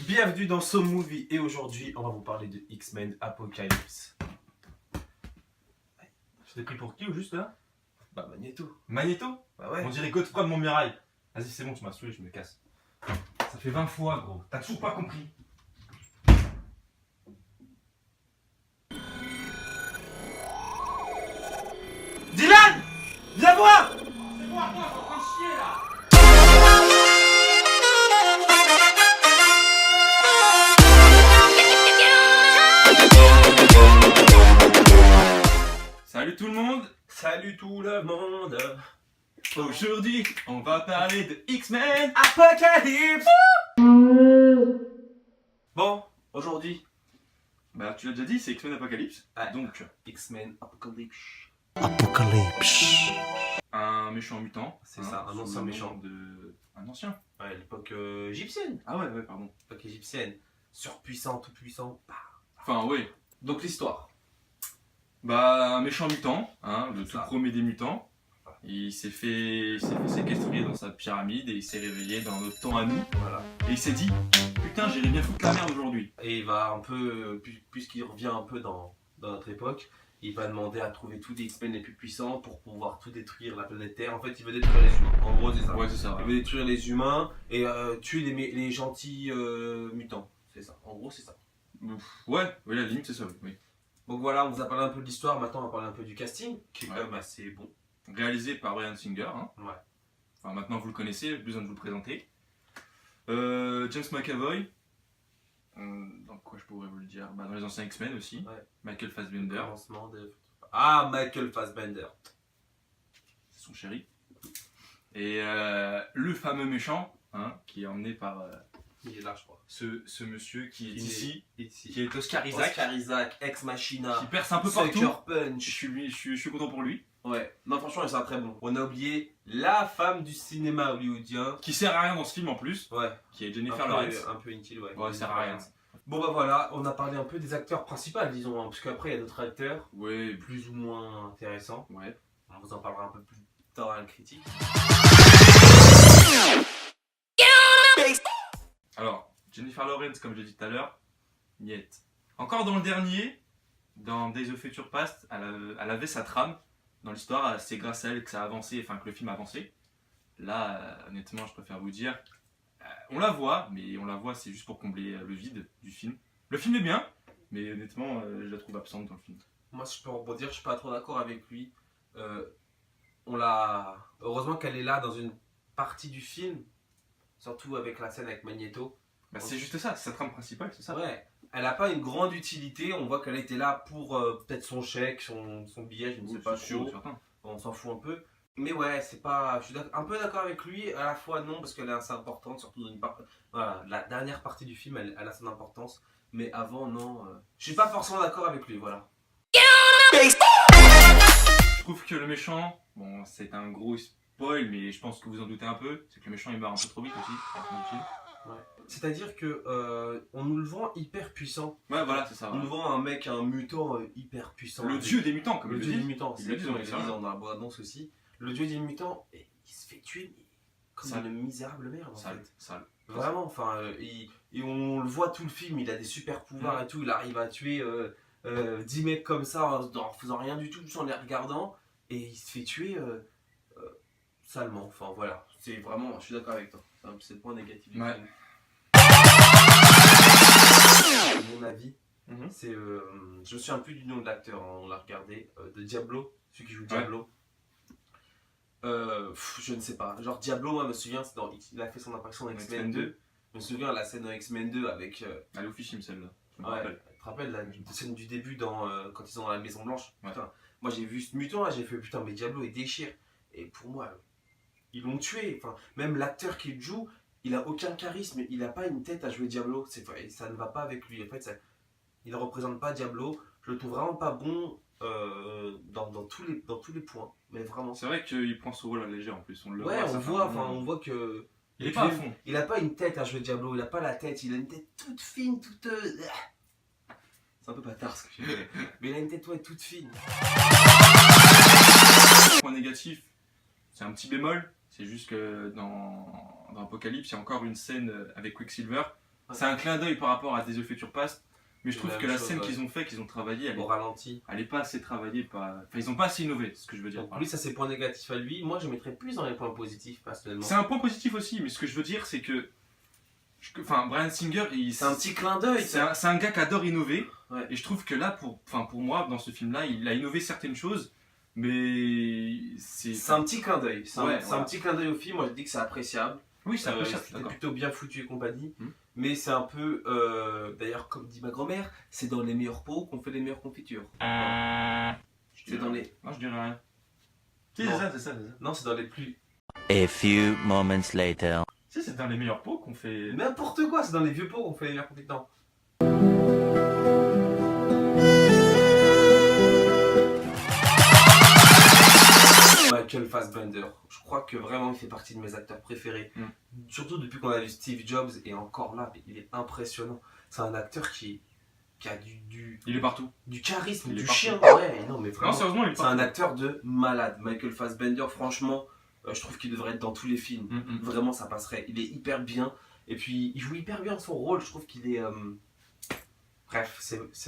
Bienvenue dans So Movie et aujourd'hui on va vous parler de X-Men Apocalypse. Je t'ai pris pour qui au juste là? Bah Magneto. Magneto? Bah ouais. On dirait Godefroy de Montmirail. Vas-y, c'est bon, tu m'as saoulé, je me casse. Ça fait 20 fois, gros. T'as toujours pas compris. Dylan! Viens voir! C'est moi, toi, t'es en train de chier là! Salut tout le monde! Salut tout le monde. Aujourd'hui, on va parler de X-Men! Apocalypse. Bon, aujourd'hui. Bah, tu l'as déjà dit, c'est X-Men Apocalypse. Ouais. Donc, X-Men Apocalypse. un méchant mutant. C'est ça, un sous ancien le nom méchant. Un ancien. Ouais, l'époque égyptienne. Ah ouais, pardon. L'époque égyptienne. Surpuissant, tout puissant. Bah. Enfin, oui. Donc l'histoire. Bah, un méchant mutant, hein, le C'est tout ça. premier des mutants. Il s'est fait séquestrer dans sa pyramide et il s'est réveillé dans notre temps à nous. Voilà. Et il s'est dit, putain, j'irai bien foutre la merde aujourd'hui. Et il va un peu, puisqu'il revient un peu dans notre époque, il va demander à trouver tous les X-Men les plus puissants pour pouvoir tout détruire la planète Terre. En fait, il veut détruire les humains. En gros, c'est ça. Ouais, c'est ça. Il veut détruire les humains et tuer les gentils mutants. C'est ça. En gros, c'est ça. Ouais, la limite, c'est ça, oui. Donc voilà, on vous a parlé un peu de l'histoire. Maintenant, on va parler un peu du casting, qui est Ouais. quand même assez bon. Réalisé par Bryan Singer. Hein. Ouais. Enfin, maintenant, vous le connaissez, plus besoin de vous le présenter. James McAvoy. Dans quoi je pourrais vous le dire? Bah, dans les anciens X-Men aussi. Ouais. Michael Fassbender, Commencement de... Ah, Michael Fassbender. c'est son chéri. Et le fameux méchant, hein, qui est emmené par Il est là, je crois. ce monsieur qui est Qui ici, Ici. qui est Oscar Isaac, Oscar Isaac, Ex Machina, qui perce un peu partout. Sucker Punch. Je suis content pour lui. Ouais, non franchement, c'est un très bon. On a oublié la femme du cinéma hollywoodien. Qui sert à rien dans ce film en plus, Ouais, qui est Jennifer un Lawrence. peu, un peu inutile, ouais. Ouais, ça sert à rien. Bon bah voilà, on a parlé un peu des acteurs principaux, disons, hein, parce qu'après il y a d'autres acteurs Ouais, plus ou moins intéressants. ouais. On vous en parlera un peu plus tard à la critique. Alors, Jennifer Lawrence, comme je l'ai dit tout à l'heure, niette. Encore dans le dernier, dans Days of Future Past, elle avait sa trame dans l'histoire, c'est grâce à elle que ça a avancé, enfin que le film a avancé. Là, honnêtement, je préfère vous dire, on la voit, mais on la voit, c'est juste pour combler le vide du film. Le film est bien, mais honnêtement, je la trouve absente dans le film. Moi, je peux rebondir, je suis pas trop d'accord avec lui. On l'a. Heureusement qu'elle est là dans une partie du film, surtout avec la scène avec Magneto. Bah, c'est juste ça, c'est sa trame principale, c'est ça. Ouais, elle n'a pas une grande utilité. On voit qu'elle était là pour peut-être son chèque, son billet, je ne sais Oui, pas c'est sûr, trop. certain. On s'en fout un peu. Mais ouais, c'est pas. Je suis un peu d'accord avec lui, à la fois non, parce qu'elle est assez importante, surtout dans une partie. Voilà, la dernière partie du film, elle a son importance. Mais avant, non. Je suis pas forcément d'accord avec lui, voilà. Je trouve que le méchant, bon, c'est un gros spoil, mais je pense que vous en doutez un peu, c'est que le méchant il meurt un peu trop vite aussi à la fin du film. C'est-à-dire que on nous le vend hyper puissant. Ouais, voilà, c'est ça. On nous vend un mec, un mutant hyper puissant. Le dieu des mutants, comme Le il dieu le des dit. mutants, Ils c'est le disent exactement, dans ils les le disent séries. dans la bande-annonce aussi. Le dieu des mutants, et il se fait tuer mais comme Sale. une misérable merde en Sale, fait. sale. Vraiment, enfin, et on le voit tout le film, il a des super pouvoirs et tout, il arrive à tuer 10 mecs comme ça en faisant rien du tout, juste en les regardant, et il se fait tuer salement, enfin voilà, c'est vraiment, je suis d'accord avec toi, c'est le point négatif du Ouais. film. Mon avis, Mhm. c'est, je me souviens plus du nom de l'acteur, hein, on l'a regardé, de Diablo, celui qui joue Diablo. Je ne sais pas, genre Diablo, moi je me souviens, il a fait son apparition dans X-Men 2. Je me souviens la scène dans X-Men 2 avec. Elle est officielle celle-là. Je me Ouais, rappelle. tu te rappelles la scène du début quand ils sont dans la Maison Blanche. Ouais. Putain, moi j'ai vu ce mutant là, j'ai fait putain, mais Diablo il déchire. Et pour moi, ils l'ont tué. Enfin, même l'acteur qui le joue, il a aucun charisme, il a pas une tête à jouer Diablo. Ça ne va pas avec lui. En fait, il ne représente pas Diablo. Je le trouve vraiment pas bon dans tous les points. Mais vraiment. C'est vrai qu'il prend ce rôle à léger en plus. On le Ouais, voit, ça on fait voit, un enfin, moment. on voit que. Il est pas à fond. Il a pas une tête à jouer Diablo, il a pas la tête, il a une tête toute fine, toute. C'est un peu bâtard ce que j'ai fait. Mais il a une tête ouais, toute fine. Point négatif, c'est un petit bémol. C'est juste que dans Apocalypse, il y a encore une scène avec Quicksilver C'est un clin d'œil par rapport à Days of Future Past, mais je C'est trouve la que même la chose, scène ouais. qu'ils ont travaillé, Au ralenti. elle est pas assez travaillée, enfin ils ont pas assez innové, c'est ce que je veux dire. Donc lui, ça c'est point négatif à lui. Moi, je mettrais plus dans les points positifs, personnellement. C'est un point positif aussi, mais ce que je veux dire, c'est que Bryan Singer, C'est un petit clin d'œil. c'est un gars qui adore innover, Ouais. et je trouve que là, pour moi, dans ce film-là, il a innové certaines choses, mais C'est un petit clin d'œil. C'est Ouais, un voilà. petit clin d'œil au film. Moi, je dis que c'est appréciable. oui, c'est appréciable, C'était d'accord. plutôt bien foutu et compagnie. Hmm. Mais c'est un peu, d'ailleurs, comme dit ma grand-mère, c'est dans les meilleurs pots qu'on fait les meilleures confitures. C'est dans les. Non, je dirais rien. Si, Non. c'est ça. Non, c'est dans les plus. A few moments later. Si, c'est dans les meilleurs pots qu'on fait. N'importe quoi, c'est dans les vieux pots qu'on fait les meilleures confitures. Michael Fassbender, je crois que vraiment il fait partie de mes acteurs préférés. Surtout depuis qu'on a vu Steve Jobs et encore là, il est impressionnant. C'est un acteur qui a Il est partout. du charisme, Il est du partout. chien. Ouais, non mais Non, vraiment. sérieusement, il est C'est partout. un acteur de malade. Michael Fassbender, franchement, je trouve qu'il devrait être dans tous les films. Vraiment, ça passerait. Il est hyper bien. Et puis, il joue hyper bien son rôle. Je trouve qu'il est. Bref,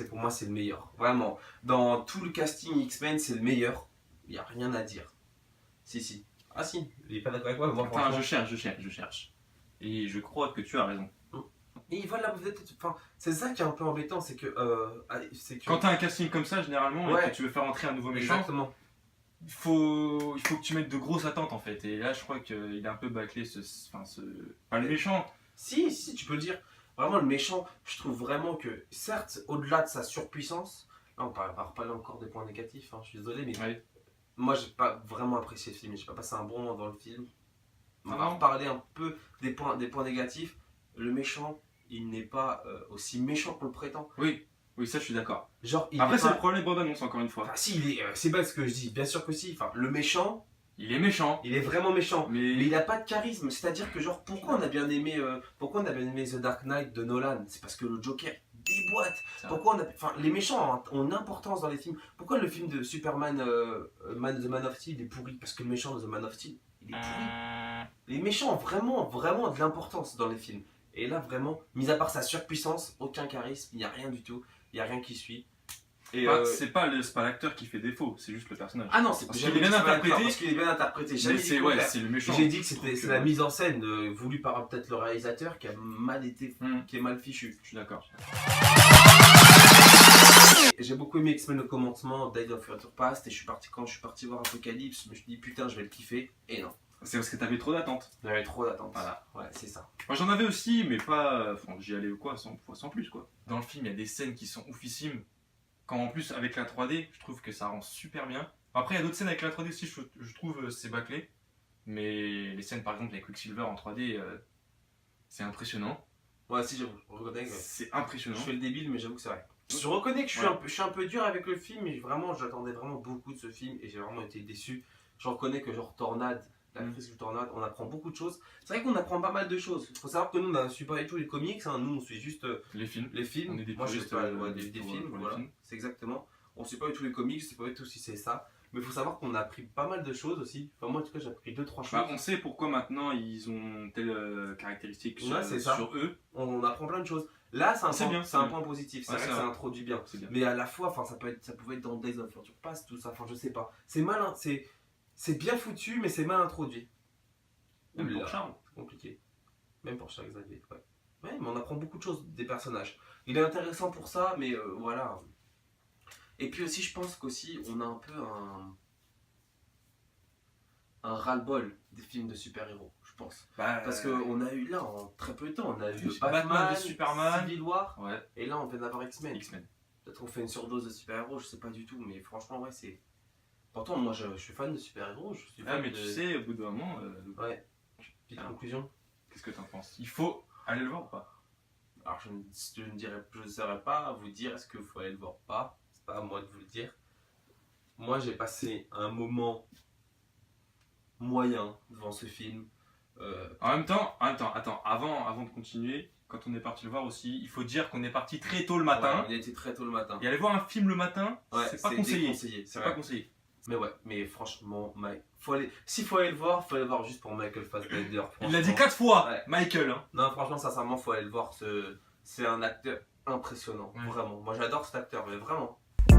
pour moi, c'est le meilleur. Vraiment. Dans tout le casting X-Men, c'est le meilleur. Il n'y a rien à dire. Si. Ah si, il est pas d'accord avec moi, mais moi, Attends, franchement. je cherche. Et je crois que tu as raison. Et voilà, enfin, c'est ça qui est un peu embêtant, c'est que. Quand t'as un casting comme ça, généralement, Ouais. et que tu veux faire entrer un nouveau méchant, Exactement. il faut que tu mettes de grosses attentes en fait. Et là, je crois qu'il est un peu bâclé Pas le méchant. Si, tu peux le dire. Vraiment, le méchant, je trouve vraiment que, certes, au-delà de sa surpuissance, là, on va reparler encore des points négatifs, hein, je suis désolé, mais Ouais. moi, j'ai pas vraiment apprécié le film, j'ai pas passé un bon moment dans le film. On Ah va non. reparler un peu des points négatifs. Le méchant, il n'est pas aussi méchant qu'on le prétend. Oui, ça je suis d'accord. Genre, il Après, est c'est pas... le problème des bandes annonces, encore une fois. Enfin, si, c'est pas ce que je dis, bien sûr que si. Enfin, le méchant, Il est méchant, il est vraiment méchant. mais. Mais il a pas de charisme, c'est-à-dire que genre pourquoi on a bien aimé The Dark Knight de Nolan, c'est parce que le Joker déboîte. C'est vrai. Pourquoi les méchants ont une importance dans les films. Pourquoi le film de Superman The Man of Steel est pourri? Parce que le méchant de The Man of Steel, il est pourri. Les méchants ont vraiment de l'importance dans les films. Et là vraiment, mis à part sa surpuissance, aucun charisme, il n'y a rien du tout, il n'y a rien qui suit. Et C'est pas l'acteur qui fait défaut, c'est juste le personnage. ah non, c'est Parce jamais qu'il est bien dit que c'est pas interprété. l'acteur, parce qu'il est bien interprété. J'ai Mais jamais dit le contraire. c'est le méchant. J'ai dit que Donc, c'est la mise en scène voulue par peut-être le réalisateur qui a qui est mal fichu. Je suis d'accord. J'ai beaucoup aimé X-Men le commencement, Days of Future Past, et quand je suis parti voir Apocalypse, je me suis dit putain, je vais le kiffer. Et non, C'est parce que t'avais trop d'attentes. j'avais trop d'attentes. Voilà. Ouais, c'est ça. Moi j'en avais aussi, mais pas. Enfin, j'y allais quoi, sans plus quoi. Dans le film, il y a des scènes qui sont oufissimes. Quand en plus, avec la 3D, je trouve que ça rend super bien. Après, il y a d'autres scènes avec la 3D aussi, je trouve c'est bâclé. Mais les scènes par exemple avec Quicksilver en 3D, c'est impressionnant. Ouais, si, je reconnais que C'est impressionnant. je fais le débile, mais j'avoue que c'est vrai. Je reconnais que je suis un peu dur avec le film, mais vraiment, j'attendais vraiment beaucoup de ce film, et j'ai vraiment été déçu. Je reconnais que genre Tornade, l'actrice du Tornade, on apprend beaucoup de choses. C'est vrai qu'on apprend pas mal de choses. Il faut savoir que nous, on ne suit pas du tout les comics, hein. Nous, on suit juste Les films. les films. On est des Moi, je puristes, sais pas, des pour films, les voilà. films. C'est exactement. On ne suit pas du tout les comics, je sais pas du tout si c'est ça. Mais il faut savoir qu'on a appris pas mal de choses aussi. Enfin, moi, en tout cas, j'ai appris 2-3 choses. Bah, on sait pourquoi maintenant ils ont telle caractéristique Ouais, c'est ça. sur eux. On apprend plein de choses. Là, c'est un, C'est point, bien, c'est c'est un bien. point positif. C'est Ouais, vrai c'est que ça vrai. introduit bien. C'est bien. Mais à la fois, ça pouvait être dans Days of Future Past, tout ça. Enfin, je sais pas. C'est malin. C'est bien foutu, mais c'est mal introduit. Même Oula, pour Charles. c'est compliqué. Même pour Charles Xavier. Ouais. Ouais, mais on apprend beaucoup de choses des personnages. Il est intéressant pour ça, mais voilà. Et puis aussi, je pense qu'aussi, on a un peu un ras-le-bol des films de super-héros, je pense. Parce qu'on a eu là, en très peu de temps, on a eu Batman, Superman. Civil War, Ouais, et là on vient d'avoir X-Men. X-Men. Peut-être on fait une surdose de super-héros, je sais pas du tout, mais franchement, ouais, c'est. Pourtant, moi je suis fan de super-héros, je suis fan Ah, mais de. tu sais, au bout d'un moment, Ouais. Petite conclusion. qu'est-ce que t'en penses? Il faut aller le voir ou pas? Alors je ne saurais pas vous dire est-ce qu'il faut aller le voir ou pas, c'est pas à moi de vous le dire. Moi j'ai passé un moment moyen devant ce film. En même temps, attends, avant de continuer, quand on est parti le voir aussi, il faut dire qu'on est parti très tôt le matin. Ouais, on était très tôt le matin. Et aller voir un film le matin, Ouais, c'est pas c'est conseillé. déconseillé, c'est C'est vrai. pas conseillé. Mais ouais, mais franchement, s'il faut aller le voir, faut aller le voir juste pour Michael Fassbender. Il l'a dit 4 fois, Ouais. Michael. Hein. Non, franchement, sincèrement, faut aller le voir. C'est un acteur impressionnant, Ouais. vraiment. Moi, j'adore cet acteur, mais vraiment. Oh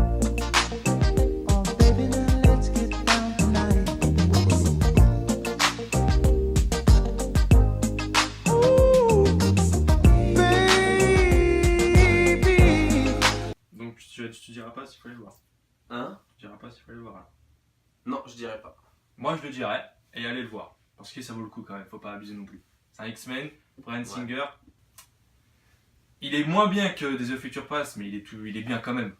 baby, now let's get down tonight. Ooh, baby. Donc tu diras pas s'il faut aller le voir. Hein? Tu diras pas s'il faut aller le voir. Hein. Non, je dirais pas. Moi je le dirais, et allez le voir. Parce que ça vaut le coup quand même, faut pas abuser non plus. C'est un X-Men, Bryan Singer. Il est moins bien que Days of Future Past, mais il est bien quand même.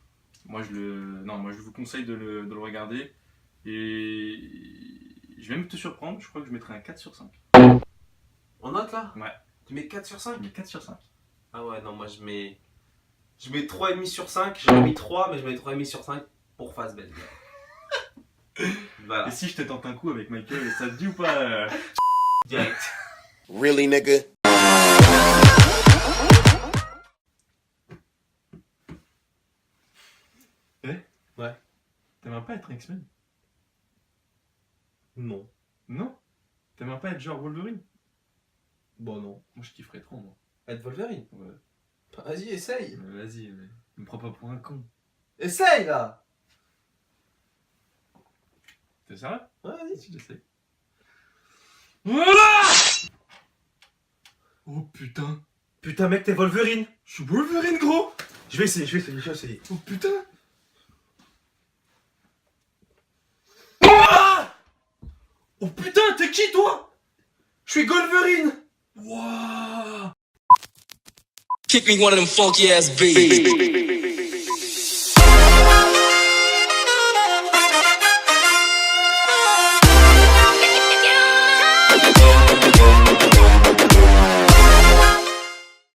Moi je vous conseille de le regarder. Et je vais même te surprendre, je crois que je mettrai un 4 sur 5. On note là? Ouais. Tu mets 4 sur 5? Je mets 4 sur 5. Ah ouais, non, moi je mets 3,5 sur 5. J'aurais mis 3, mais je mets 3,5 sur 5 pour Fassbender. Voilà. Et si je te tente un coup avec Michael, ça te dit ou pas Direct. Really, nigga? Ouais. T'aimerais pas être un X-Men? Non. Non? T'aimerais pas être genre Wolverine? Bon, non. Moi je kifferais trop moi. Être Wolverine? Ouais. Vas-y, essaye. Mais vas-y, mais me prends pas pour un con. Essaye là. T'es sérieux? Ouais, vas-y. Si j'essaie. Voilà! Oh putain! Putain, mec, t'es Wolverine. Je suis Wolverine gros! Je vais essayer. Oh putain! Oh putain, t'es qui toi? Je suis Wolverine. Wouah! Kick me one of them funky ass beats.